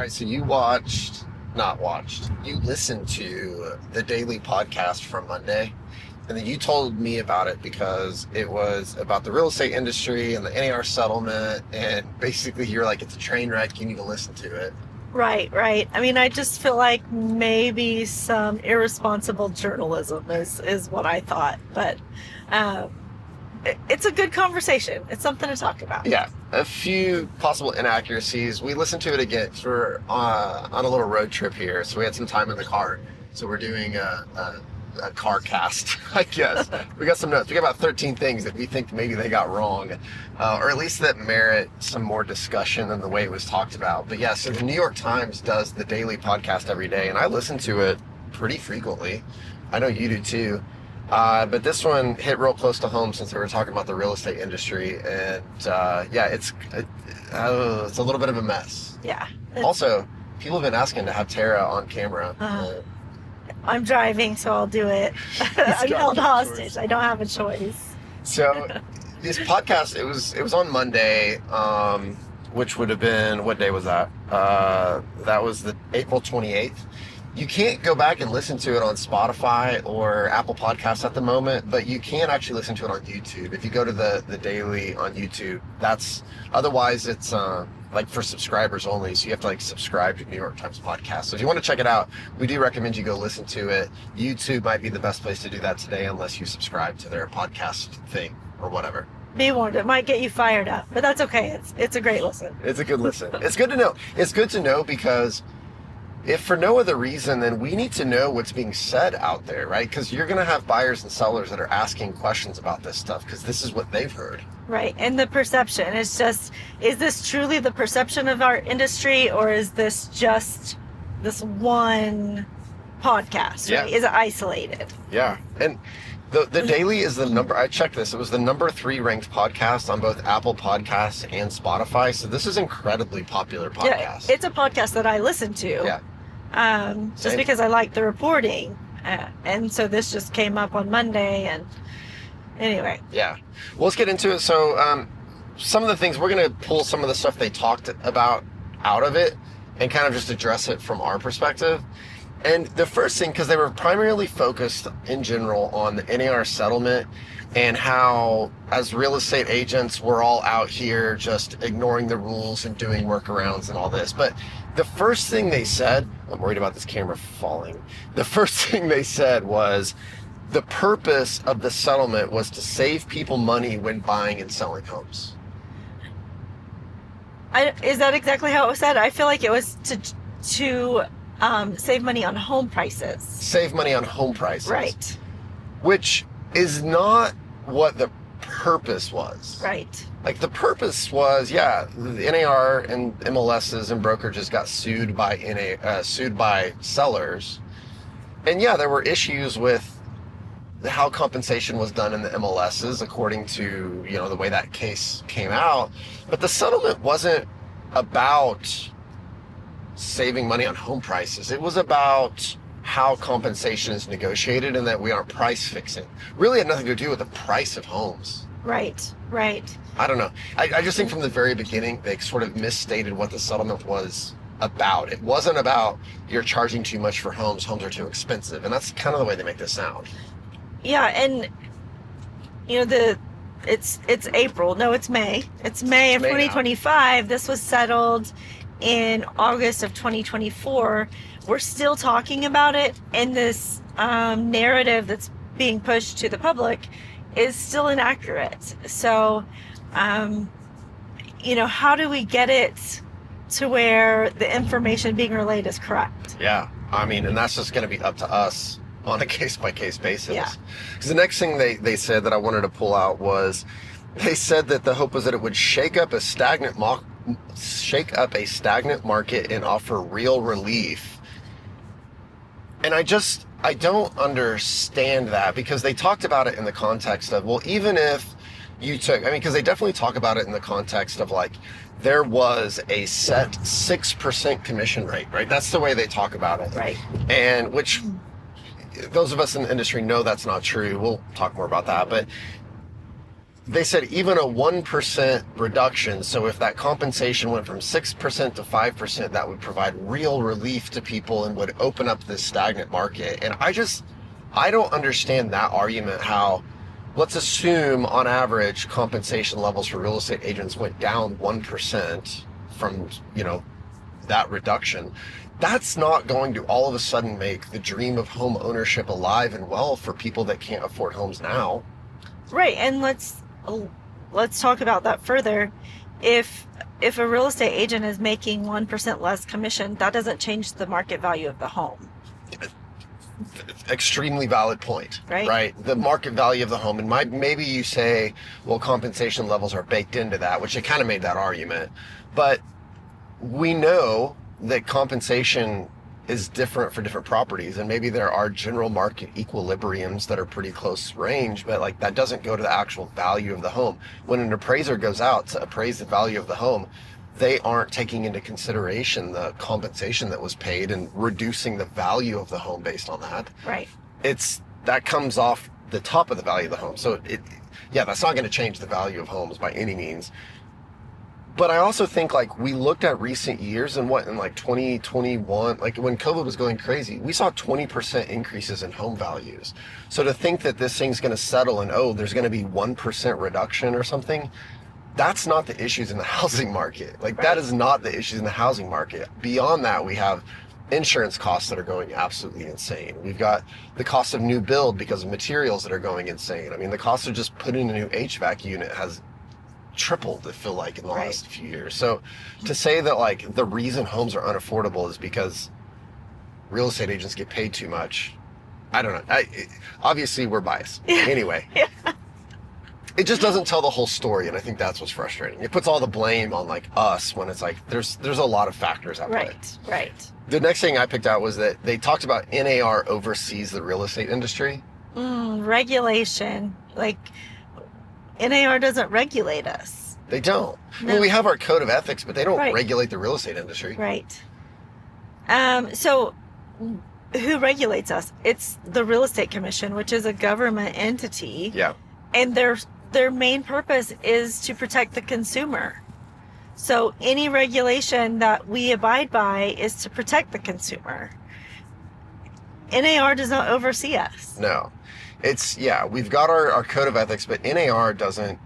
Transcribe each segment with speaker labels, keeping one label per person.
Speaker 1: right, so you listened to the daily podcast from Monday, and then you told me about it because it was about the real estate industry and the NAR settlement, and basically you're like, it's a train wreck, you need to listen to it.
Speaker 2: Right. I mean, I just feel like maybe some irresponsible journalism is what I thought, but it's a good conversation. It's something to talk about.
Speaker 1: Yeah, a few possible inaccuracies. We listened to it again. We're on a little road trip here, so we had some time in the car. So we're doing a car cast, I guess. We got some notes. We got about 13 things that we think maybe they got wrong, or at least that merit some more discussion than the way it was talked about. But yeah, so the New York Times does the daily podcast every day, and I listen to it pretty frequently. I know you do too. But this one hit real close to home since we were talking about the real estate industry, and it's a little bit of a mess.
Speaker 2: Yeah.
Speaker 1: Also, people have been asking to have Tara on camera.
Speaker 2: I'm driving, so I'll do it. I'm held hostage. I don't have a choice.
Speaker 1: So this podcast, it was on Monday, which would have been, what day was that? That was the April 28th. You can't go back and listen to it on Spotify or Apple Podcasts at the moment, but you can actually listen to it on YouTube. If you go to the daily on YouTube, otherwise it's like for subscribers only. So you have to like subscribe to New York Times podcast. So if you want to check it out, we do recommend you go listen to it. YouTube might be the best place to do that today, unless you subscribe to their podcast thing or whatever.
Speaker 2: Be warned, it might get you fired up, but that's okay. It's a great listen.
Speaker 1: It's a good listen. It's good to know. It's good to know because if for no other reason, then we need to know what's being said out there, right? Because you're going to have buyers and sellers that are asking questions about this stuff because this is what they've heard.
Speaker 2: Right. And the perception is just, is this truly the perception of our industry, or is this just this one podcast?
Speaker 1: Yeah.
Speaker 2: Right? Is it isolated?
Speaker 1: Yeah. And the Daily is I checked this, it was the number 3 ranked podcast on both Apple Podcasts and Spotify. So this is incredibly popular podcast.
Speaker 2: Yeah, it's a podcast that I listen to.
Speaker 1: Yeah.
Speaker 2: Just because I like the reporting. And so this just came up on Monday, and anyway.
Speaker 1: Yeah. Well, let's get into it. So some of the things, we're going to pull some of the stuff they talked about out of it and kind of just address it from our perspective. And the first thing, because they were primarily focused in general on the NAR settlement and how, as real estate agents, we're all out here just ignoring the rules and doing workarounds and all this. But the first thing they said, I'm worried about this camera falling. The first thing they said was the purpose of the settlement was to save people money when buying and selling homes.
Speaker 2: Is that exactly how it was said? I feel like it was to save money on home prices.
Speaker 1: Save money on home prices.
Speaker 2: Right.
Speaker 1: Which is not what the purpose was.
Speaker 2: Right.
Speaker 1: Like the purpose was, the NAR and MLSs and brokerages got sued by sellers. And there were issues with how compensation was done in the MLSs according to, the way that case came out. But the settlement wasn't about saving money on home prices. It was about how compensation is negotiated and that we aren't price fixing. Really had nothing to do with the price of homes.
Speaker 2: Right.
Speaker 1: I don't know. I just think from the very beginning, they sort of misstated what the settlement was about. It wasn't about you're charging too much for homes are too expensive. And that's kind of the way they make this sound.
Speaker 2: Yeah, and it's April. No, it's May. It's May of 2025. Now. This was settled in August of 2024. We're still talking about it, and this narrative that's being pushed to the public is still inaccurate. So, how do we get it to where the information being relayed is correct?
Speaker 1: Yeah, and that's just going to be up to us on a case-by-case basis.
Speaker 2: Yeah.
Speaker 1: Because the next thing they said that I wanted to pull out was, they said that the hope was that it would shake up a stagnant market and offer real relief. And I don't understand that, because they talked about it in the context of, well, even if you took, because they definitely talk about it in the context of like, there was a set 6% commission rate, right? That's the way they talk about it.
Speaker 2: Right.
Speaker 1: And which those of us in the industry know that's not true. We'll talk more about that. But they said even a 1% reduction, so if that compensation went from 6% to 5%, that would provide real relief to people and would open up this stagnant market. And I don't understand that argument, how, let's assume on average compensation levels for real estate agents went down 1% from, that reduction. That's not going to all of a sudden make the dream of home ownership alive and well for people that can't afford homes now.
Speaker 2: Right, and let's talk about that further. If a real estate agent is making 1% less commission, that doesn't change the market value of the home.
Speaker 1: Extremely valid point,
Speaker 2: right?
Speaker 1: The market value of the home, and maybe you say, well, compensation levels are baked into that, which they kind of made that argument, but we know that compensation is different for different properties, and maybe there are general market equilibriums that are pretty close range, but like that doesn't go to the actual value of the home. When an appraiser goes out to appraise the value of the home, they aren't taking into consideration the compensation that was paid and reducing the value of the home based on that.
Speaker 2: Right.
Speaker 1: That comes off the top of the value of the home. So that's not going to change the value of homes by any means. But I also think, like, we looked at recent years and in like 2021, like when COVID was going crazy, we saw 20% increases in home values. So to think that this thing's going to settle and, there's going to be 1% reduction or something, that's not the issues in the housing market. Like, that is not the issues in the housing market. Beyond that, we have insurance costs that are going absolutely insane. We've got the cost of new build because of materials that are going insane. I mean, the cost of just putting a new HVAC unit has tripled, I feel like, in the last few years. So to say that like the reason homes are unaffordable is because real estate agents get paid too much, I don't know. Obviously we're biased. Anyway, it just doesn't tell the whole story, and I think that's what's frustrating. It puts all the blame on like us when it's like there's a lot of factors at play.
Speaker 2: Right.
Speaker 1: The next thing I picked out was that they talked about NAR oversees the real estate industry.
Speaker 2: Regulation, like NAR doesn't regulate us.
Speaker 1: They don't.
Speaker 2: No.
Speaker 1: I mean, we have our code of ethics, but they don't regulate the real estate industry.
Speaker 2: Right. So who regulates us? It's the Real Estate Commission, which is a government entity.
Speaker 1: Yeah.
Speaker 2: And their main purpose is to protect the consumer. So any regulation that we abide by is to protect the consumer. NAR does not oversee us.
Speaker 1: No. We've got our code of ethics, but NAR doesn't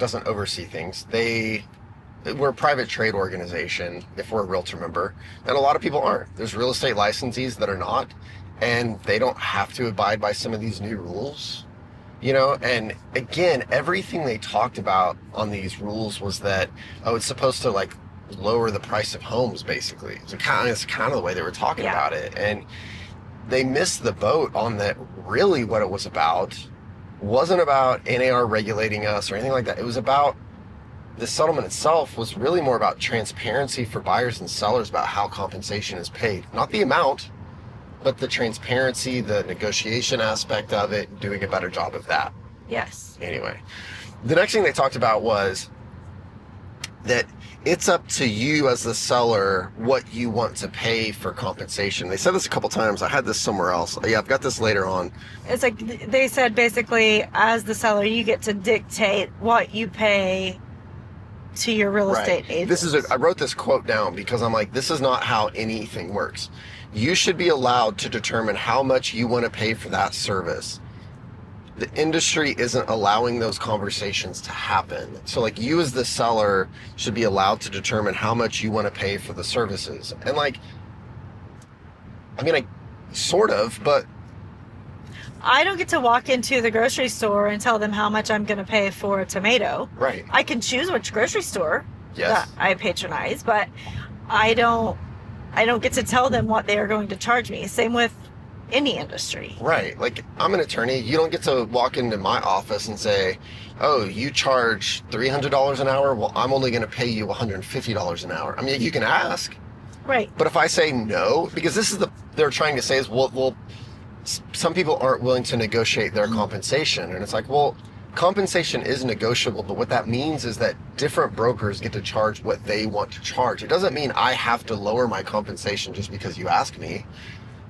Speaker 1: oversee things. We're a private trade organization if we're a realtor member, and a lot of people aren't. There's real estate licensees that are not, and they don't have to abide by some of these new rules, and again, everything they talked about on these rules was that, it's supposed to like lower the price of homes, basically. So it's kind of the way they were talking about it, and they missed the boat on that. Really what it was about wasn't about NAR regulating us or anything like that. It was about the settlement itself was really more about transparency for buyers and sellers about how compensation is paid. Not the amount, but the transparency, the negotiation aspect of it, doing a better job of that.
Speaker 2: Yes.
Speaker 1: Anyway, the next thing they talked about was that it's up to you as the seller what you want to pay for compensation. They said this a couple times. I had this somewhere else. Yeah, I've got this later on.
Speaker 2: It's like they said basically, as the seller, you get to dictate what you pay to your real estate agent.
Speaker 1: I wrote this quote down because I'm like, this is not how anything works. You should be allowed to determine how much you want to pay for that service. The industry isn't allowing those conversations to happen. So like, you as the seller should be allowed to determine how much you want to pay for the services. And like, I mean, sort of, but
Speaker 2: I don't get to walk into the grocery store and tell them how much I'm going to pay for a tomato.
Speaker 1: Right.
Speaker 2: I can choose which grocery store
Speaker 1: that
Speaker 2: I patronize, but I don't get to tell them what they are going to charge me. Same with any industry.
Speaker 1: Right. Like, I'm an attorney. You don't get to walk into my office and say, oh, you charge $300 an hour? Well, I'm only going to pay you $150 an hour. I mean, you can ask.
Speaker 2: Right.
Speaker 1: But if I say no, because this is they're trying to say is, well, some people aren't willing to negotiate their compensation. And it's like, well, compensation is negotiable, but what that means is that different brokers get to charge what they want to charge. It doesn't mean I have to lower my compensation just because you ask me.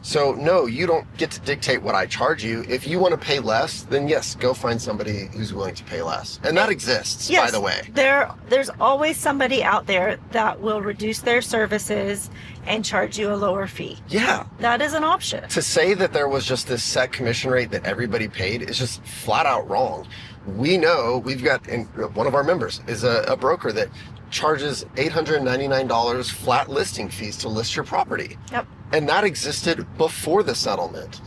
Speaker 1: So no, you don't get to dictate what I charge you. If you want to pay less, then yes, go find somebody who's willing to pay less. And that exists,
Speaker 2: yes,
Speaker 1: by the way.
Speaker 2: There's always somebody out there that will reduce their services and charge you a lower fee.
Speaker 1: Yeah.
Speaker 2: That is an option.
Speaker 1: To say that there was just this set commission rate that everybody paid is just flat out wrong. We know we've got, and one of our members is a broker that charges $899 flat listing fees to list your property.
Speaker 2: Yep.
Speaker 1: And that existed before the settlement.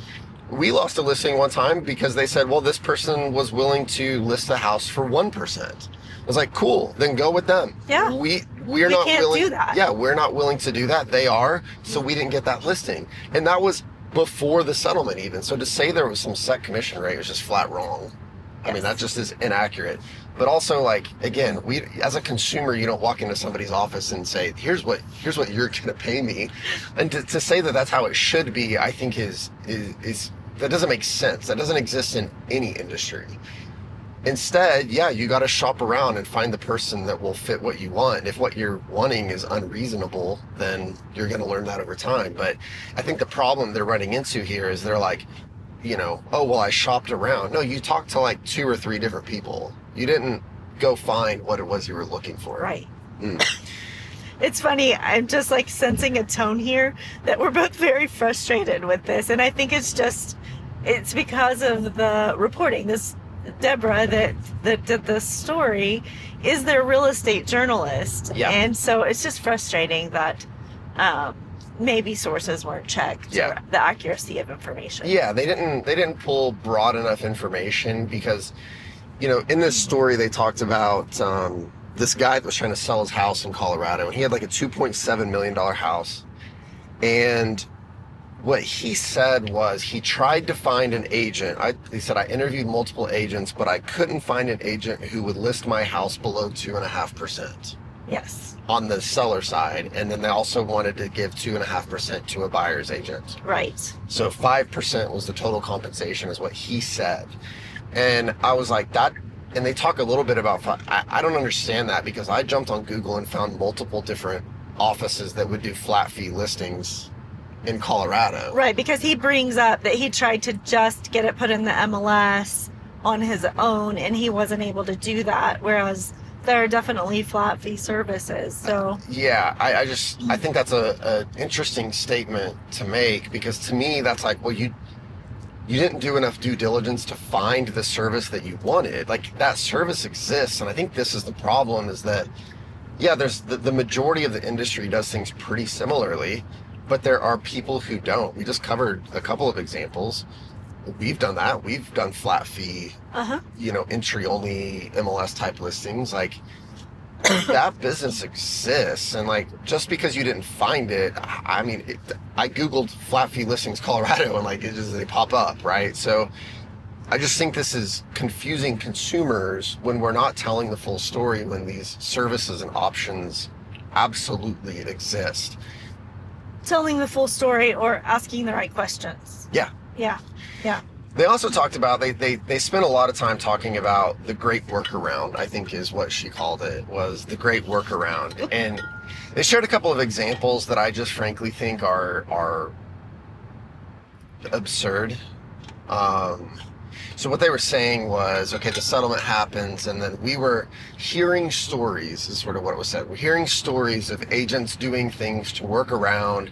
Speaker 1: We lost a listing one time because they said, well, this person was willing to list the house for 1%. I was like, cool, then go with them.
Speaker 2: Yeah.
Speaker 1: We're not
Speaker 2: can't
Speaker 1: willing.
Speaker 2: do that.
Speaker 1: Yeah, we're not willing to do that. They are, so we didn't get that listing. And that was before the settlement even. So to say there was some set commission rate was just flat wrong. I mean, that just is inaccurate. But also, like, again, we as a consumer, you don't walk into somebody's office and say, here's what you're going to pay me. And to say that that's how it should be, I think is that doesn't make sense. That doesn't exist in any industry. Instead, yeah, you got to shop around and find the person that will fit what you want. If what you're wanting is unreasonable, then you're going to learn that over time. But I think the problem they're running into here is they're like, oh, well, I shopped around. No, you talked to like 2 or 3 different people. You didn't go find what it was you were looking for.
Speaker 2: Right. It's funny. I'm just like sensing a tone here that we're both very frustrated with this. And I think it's because of the reporting. This Deborah that did this story is their real estate journalist.
Speaker 1: Yeah.
Speaker 2: And so it's just frustrating that maybe sources weren't checked.
Speaker 1: Yeah.
Speaker 2: Or the accuracy of information.
Speaker 1: Yeah, they didn't pull broad enough information because, in this story they talked about this guy that was trying to sell his house in Colorado, and he had like a $2.7 million house. And what he said was he tried to find an agent. He said, I interviewed multiple agents, but I couldn't find an agent who would list my house below 2.5%.
Speaker 2: Yes.
Speaker 1: On the seller side. And then they also wanted to give 2.5% to a buyer's agent.
Speaker 2: Right.
Speaker 1: So 5% was the total compensation is what he said. And I was like, that, and they talk a little bit about, I don't understand that because I jumped on Google and found multiple different offices that would do flat fee listings in Colorado.
Speaker 2: Right, because he brings up that he tried to just get it put in the MLS on his own and he wasn't able to do that, whereas there are definitely flat fee services. So
Speaker 1: yeah, I think that's a interesting statement to make because to me that's like, well, you didn't do enough due diligence to find the service that you wanted. Like that service exists, and I think this is the problem is that yeah, there's the majority of the industry does things pretty similarly, but there are people who don't. We just covered a couple of examples. We've done that. We've done flat fee, entry only MLS type listings. Like that business exists. And like, just because you didn't find it, I mean, I Googled flat fee listings Colorado and like, they pop up, right? So I just think this is confusing consumers when we're not telling the full story when these services and options absolutely exist.
Speaker 2: Telling the full story or asking the right questions.
Speaker 1: Yeah.
Speaker 2: Yeah. Yeah.
Speaker 1: They also talked about, they spent a lot of time talking about the great workaround, I think is what she called it, was the great workaround. And they shared a couple of examples that I just frankly think are absurd. So what they were saying was, okay, the settlement happens, and then we were hearing stories, is sort of what it was said. We're hearing stories of agents doing things to work around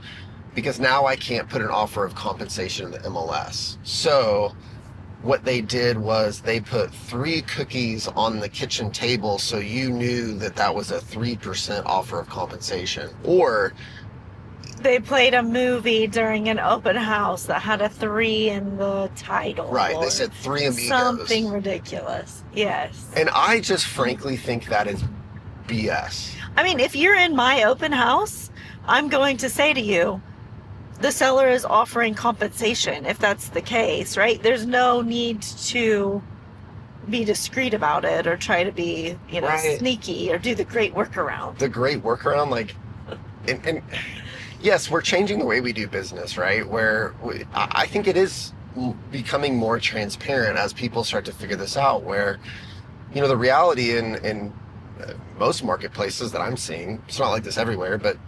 Speaker 1: because now I can't put an offer of compensation in the MLS. So what they did was they put 3 cookies on the kitchen table so you knew that that was a 3% offer of compensation. Or
Speaker 2: they played a movie during an open house that had a 3 in the title.
Speaker 1: Right, they said 3 amigos.
Speaker 2: Something ridiculous. Yes.
Speaker 1: And I just frankly think that is BS.
Speaker 2: I mean, if you're in my open house, I'm going to say to you, the seller is offering compensation if that's the case, right? There's no need to be discreet about it or try to be,
Speaker 1: right,
Speaker 2: sneaky or do the great workaround.
Speaker 1: The great workaround, like, and yes, we're changing the way we do business, right? Where I think it is becoming more transparent as people start to figure this out, where, the reality in most marketplaces that I'm seeing, it's not like this everywhere, but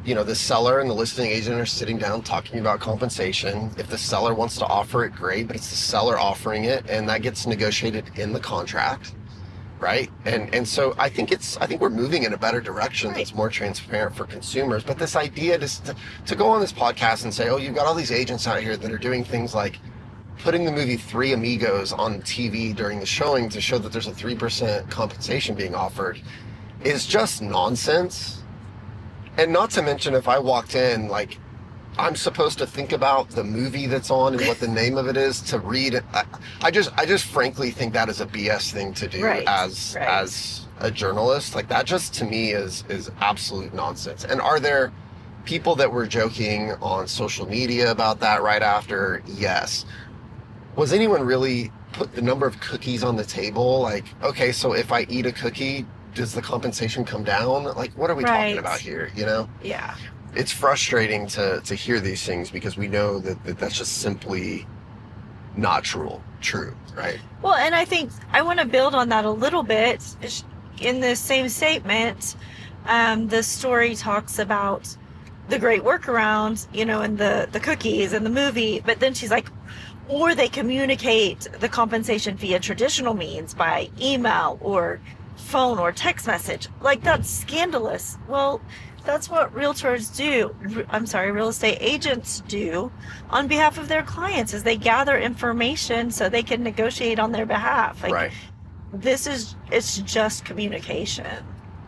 Speaker 1: the seller and the listing agent are sitting down talking about compensation. If the seller wants to offer it, great, but it's the seller offering it, and that gets negotiated in the contract, right? And so I think we're moving in a better direction
Speaker 2: Right.
Speaker 1: that's more transparent for consumers. But this idea to go on this podcast and say, oh, you've got all these agents out here that are doing things like putting the movie Three Amigos on TV during the showing to show that there's a 3% compensation being offered is just nonsense. And not to mention, if I walked in, like, I'm supposed to think about the movie that's on and what the name of it is to read it. I just frankly think that is a BS thing to do as a journalist. Like, that just to me is absolute nonsense. And are there people that were joking on social media about that right after? Yes. Was anyone really put the number of cookies on the table? Like, okay, so if I eat a cookie, does the compensation come down? Like, what are we talking about here,
Speaker 2: Yeah.
Speaker 1: It's frustrating to hear these things because we know that that's just simply not true, right?
Speaker 2: Well, and I think I want to build on that a little bit. In the same statement, the story talks about the great workaround, and the cookies and the movie, but then she's like, or they communicate the compensation via traditional means by email or phone or text message. Like, that's scandalous. Well, that's what realtors do. Real estate agents do on behalf of their clients, is they gather information so they can negotiate on their behalf. Like,
Speaker 1: Right.
Speaker 2: It's just communication.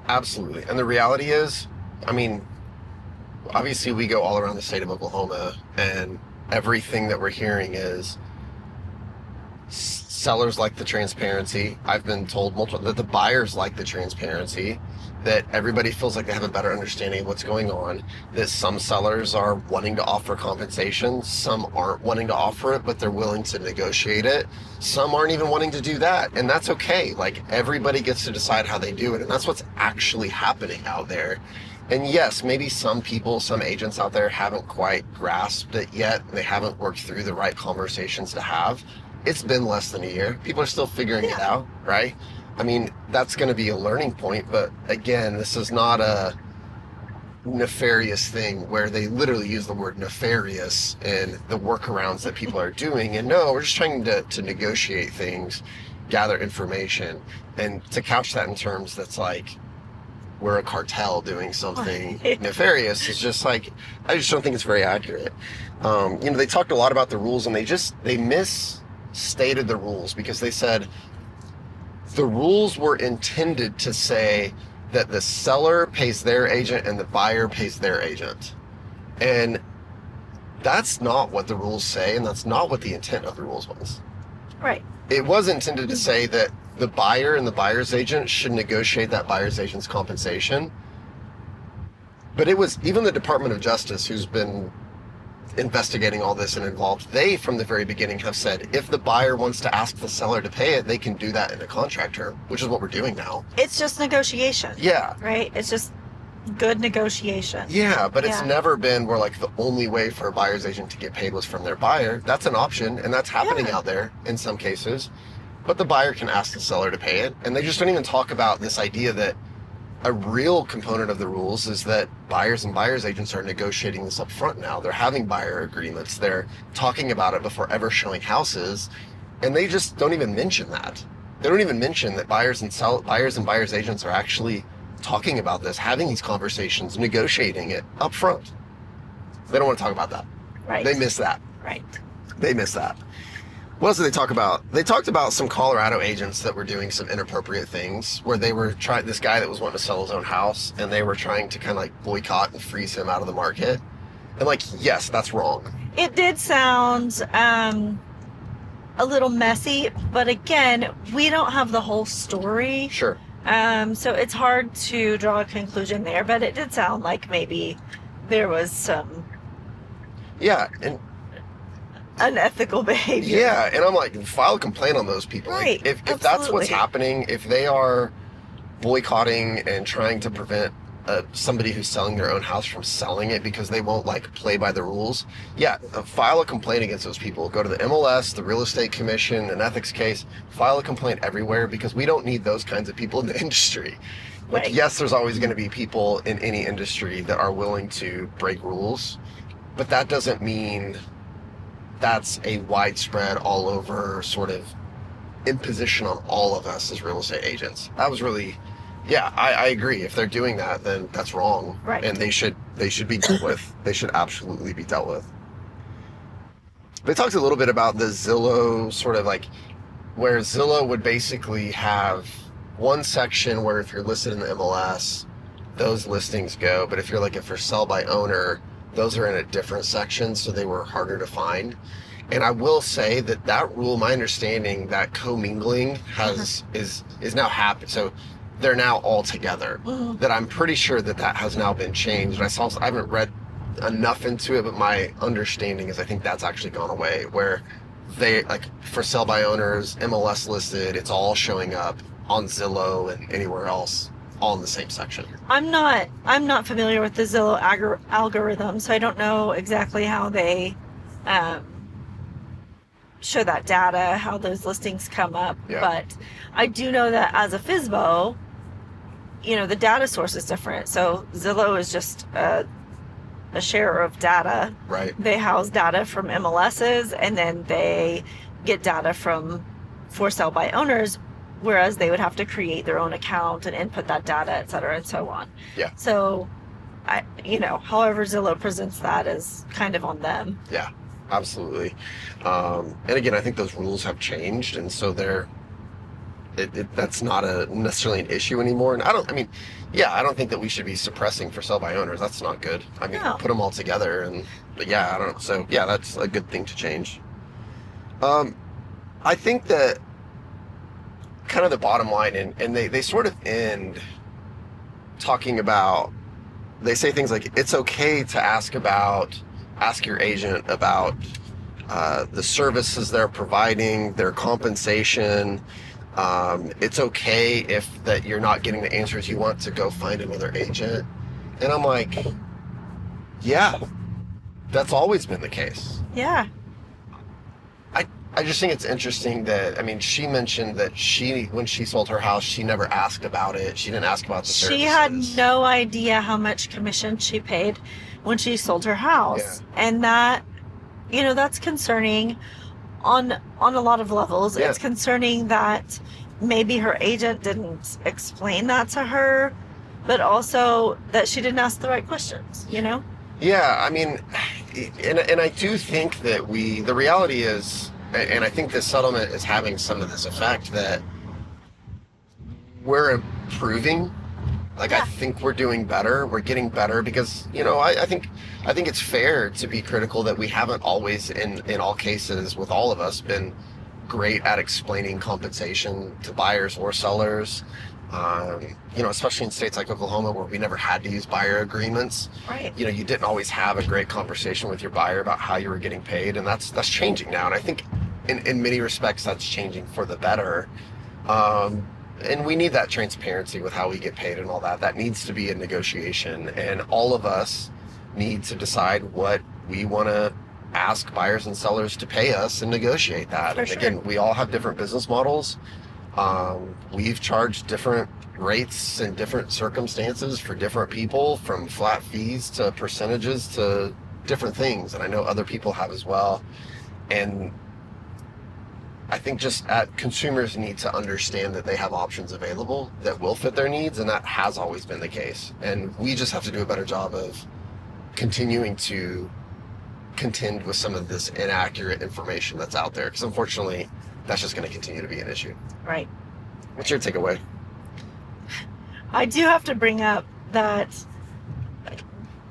Speaker 1: Absolutely. And the reality is, I mean, obviously we go all around the state of Oklahoma, and everything that we're hearing is sellers like the transparency. I've been told that the buyers like the transparency, that everybody feels like they have a better understanding of what's going on, that some sellers are wanting to offer compensation, some aren't wanting to offer it, but they're willing to negotiate it. Some aren't even wanting to do that, and that's okay. Like, everybody gets to decide how they do it, and that's what's actually happening out there. And yes, maybe some agents out there haven't quite grasped it yet, and they haven't worked through the right conversations to have. It's been less than a year. People are still figuring it out, right? I mean, that's going to be a learning point, but again, this is not a nefarious thing where they literally use the word nefarious in the workarounds that people are doing. And no, we're just trying to negotiate things, gather information, and to couch that in terms that's like, we're a cartel doing something nefarious is just like, I just don't think it's very accurate. They talked a lot about the rules, and they misstated the rules, because they said the rules were intended to say that the seller pays their agent and the buyer pays their agent. And that's not what the rules say, and that's not what the intent of the rules was.
Speaker 2: Right.
Speaker 1: It was intended to say that the buyer and the buyer's agent should negotiate that buyer's agent's compensation. But it was even the Department of Justice, who's been investigating all this and involved, they from the very beginning have said if the buyer wants to ask the seller to pay it, they can do that in a contract term, which is what we're doing now.
Speaker 2: It's just negotiation.
Speaker 1: Yeah.
Speaker 2: Right? It's just good negotiation.
Speaker 1: Yeah, but it's never been where like the only way for a buyer's agent to get paid was from their buyer. That's an option, and that's happening out there in some cases. But the buyer can ask the seller to pay it, and they just don't even talk about this idea that a real component of the rules is that buyers and buyer's agents are negotiating this up front now. They're having buyer agreements. They're talking about it before ever showing houses, and they just don't even mention that. They don't even mention that buyers and buyer's agents are actually talking about this, having these conversations, negotiating it up front. They don't want to talk about that.
Speaker 2: Right.
Speaker 1: They miss that.
Speaker 2: Right.
Speaker 1: They miss that. What else did they talk about? They talked about some Colorado agents that were doing some inappropriate things, where they were trying, this guy that was wanting to sell his own house, and they were trying to kind of like boycott and freeze him out of the market. And like, yes, that's wrong.
Speaker 2: It did sound a little messy, but again, we don't have the whole story.
Speaker 1: Sure.
Speaker 2: So it's hard to draw a conclusion there, but it did sound like maybe there was some
Speaker 1: and
Speaker 2: unethical behavior.
Speaker 1: Yeah, and I'm like, file a complaint on those people.
Speaker 2: Right.
Speaker 1: Like, if that's what's happening, if they are boycotting and trying to prevent somebody who's selling their own house from selling it because they won't like play by the rules, file a complaint against those people. Go to the MLS, the Real Estate Commission, an ethics case, file a complaint everywhere, because we don't need those kinds of people in the industry. Like,
Speaker 2: Right.
Speaker 1: yes, there's always going to be people in any industry that are willing to break rules, but that doesn't mean that's a widespread, all over sort of imposition on all of us as real estate agents. That was really, yeah, I agree. If they're doing that, then that's wrong.
Speaker 2: Right.
Speaker 1: And they should be dealt with. They should absolutely be dealt with. But it talks a little bit about the Zillow sort of like, where Zillow would basically have one section where if you're listed in the MLS, those listings go. But if you're like a for sale by owner, those are in a different section, so they were harder to find. And I will say that rule, my understanding, that commingling is now happened. So they're now all together.
Speaker 2: Mm-hmm.
Speaker 1: That I'm pretty sure that has now been changed. And I haven't read enough into it, but my understanding is I think that's actually gone away, where they, like, for sale by owners, MLS listed, it's all showing up on Zillow and anywhere else, all in the same section.
Speaker 2: I'm not familiar with the Zillow algorithm, so I don't know exactly how they show that data, how those listings come up.
Speaker 1: Yeah.
Speaker 2: But I do know that as a FSBO, the data source is different. So Zillow is just a share of data.
Speaker 1: Right.
Speaker 2: They house data from MLSs, and then they get data from for sale by owners, whereas they would have to create their own account and input that data, et cetera, and so on.
Speaker 1: Yeah.
Speaker 2: So, however Zillow presents that is kind of on them.
Speaker 1: Yeah, absolutely. And again, I think those rules have changed, and so that's not necessarily an issue anymore. And I don't think that we should be suppressing for sale by owners. That's not good. I mean,
Speaker 2: No.
Speaker 1: Put them all together, but yeah, I don't know. So yeah, that's a good thing to change. I think that kind of the bottom line, and they sort of end talking about, they say things like, it's okay to ask your agent about the services they're providing, their compensation. It's okay if that you're not getting the answers you want to go find another agent. And I'm like, yeah, that's always been the case.
Speaker 2: Yeah.
Speaker 1: I just think it's interesting that, she mentioned that when she sold her house, she never asked about it. She didn't ask about the services.
Speaker 2: She had no idea how much commission she paid when she sold her house. Yeah. And that, that's concerning on a lot of levels. Yeah. It's concerning that maybe her agent didn't explain that to her, but also that she didn't ask the right questions, Yeah,
Speaker 1: and I do think that the reality is, and I think this settlement is having some of this effect, that we're improving. Like, yeah. I think we're doing better. We're getting better because, I think it's fair to be critical that we haven't always, in all cases, with all of us, been great at explaining compensation to buyers or sellers. Especially in states like Oklahoma, where we never had to use buyer agreements.
Speaker 2: Right.
Speaker 1: You didn't always have a great conversation with your buyer about how you were getting paid, and that's changing now. And I think in many respects that's changing for the better. And we need that transparency with how we get paid and all that. That needs to be a negotiation, and all of us need to decide what we want to ask buyers and sellers to pay us and negotiate that. And again, we all have different business models. We've charged different rates in different circumstances for different people, from flat fees to percentages to different things. And I know other people have as well. And I think just consumers need to understand that they have options available that will fit their needs. And that has always been the case. And we just have to do a better job of continuing to contend with some of this inaccurate information that's out there. Because unfortunately, that's just going to continue to be an issue.
Speaker 2: Right.
Speaker 1: What's your takeaway?
Speaker 2: I do have to bring up that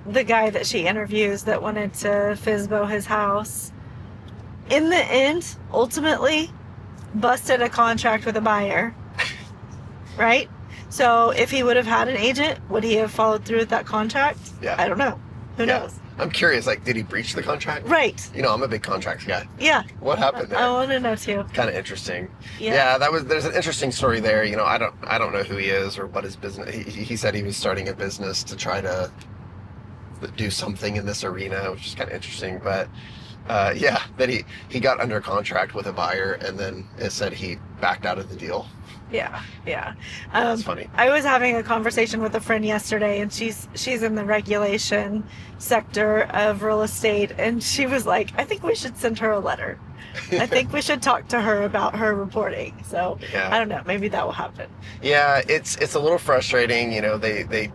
Speaker 2: the guy that she interviews that wanted to FSBO his house, in the end, ultimately, busted a contract with a buyer. Right? So if he would have had an agent, would he have followed through with that contract?
Speaker 1: Yeah.
Speaker 2: I don't know. Who knows?
Speaker 1: I'm curious, did he breach the contract?
Speaker 2: Right.
Speaker 1: I'm a big contracts guy.
Speaker 2: Yeah.
Speaker 1: What happened there?
Speaker 2: I want to know too.
Speaker 1: Kind of interesting.
Speaker 2: Yeah.
Speaker 1: There's an interesting story there. I don't know who he is or what his business. He said he was starting a business to try to do something in this arena, which is kind of interesting. But Yeah, that he got under contract with a buyer, and then it said he backed out of the deal.
Speaker 2: Yeah, yeah.
Speaker 1: That's funny.
Speaker 2: I was having a conversation with a friend yesterday, and she's in the regulation sector of real estate, and she was like, I think we should send her a letter. I think we should talk to her about her reporting. So
Speaker 1: Yeah.
Speaker 2: I don't know, maybe that will happen.
Speaker 1: Yeah, it's a little frustrating. You know, they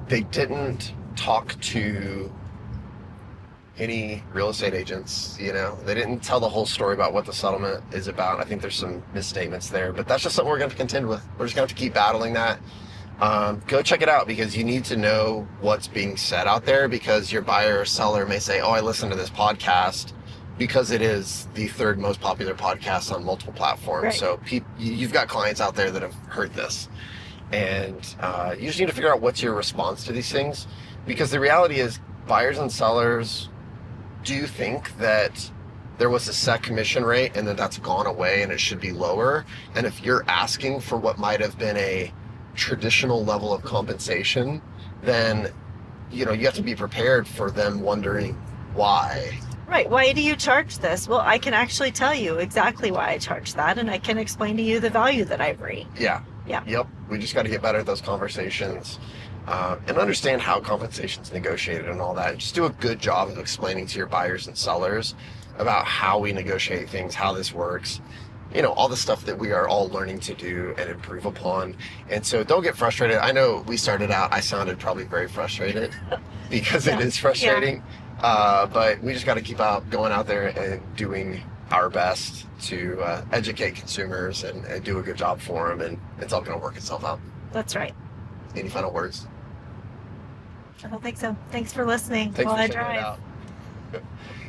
Speaker 1: didn't talk to any real estate agents. You know, they didn't tell the whole story about what the settlement is about. I think there's some misstatements there, but that's just something we're going to contend with. We're just going to have to keep battling that. Go check it out, because you need to know what's being said out there, because your buyer or seller may say, oh, I listened to this podcast, because it is the third most popular podcast on multiple platforms.
Speaker 2: Right.
Speaker 1: So you've got clients out there that have heard this, and you just need to figure out what's your response to these things, because the reality is buyers and sellers do think that there was a set commission rate and that that's gone away and it should be lower. And if you're asking for what might have been a traditional level of compensation, then you have to be prepared for them wondering why.
Speaker 2: Right. Why do you charge this? Well, I can actually tell you exactly why I charge that, and I can explain to you the value that I bring.
Speaker 1: Yeah.
Speaker 2: Yeah.
Speaker 1: Yep. We just got to get better at those conversations, and understand how compensation is negotiated and all that. And just do a good job of explaining to your buyers and sellers about how we negotiate things, how this works, all the stuff that we are all learning to do and improve upon. And so don't get frustrated. I know we started out, I sounded probably very frustrated because it is frustrating. But we just got to keep going out there and doing our best to educate consumers and do a good job for them, and it's all going to work itself out.
Speaker 2: That's right.
Speaker 1: Any final words?
Speaker 2: I don't think so. Thanks for listening
Speaker 1: Thanks
Speaker 2: while
Speaker 1: for
Speaker 2: I
Speaker 1: checking it
Speaker 2: drive.
Speaker 1: out.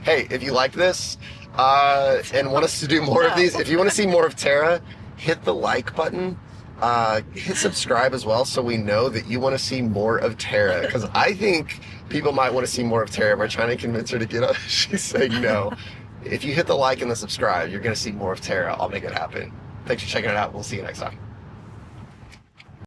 Speaker 1: Hey, if you like this and want us to do more of these, if you want to see more of Tara, hit the like button. Hit subscribe as well, so we know that you want to see more of Tara, because I think people might want to see more of Tara. We're trying to convince her to get up. She's saying no. If you hit the like and the subscribe, you're going to see more of Tara. I'll make it happen. Thanks for checking it out. We'll see you next time.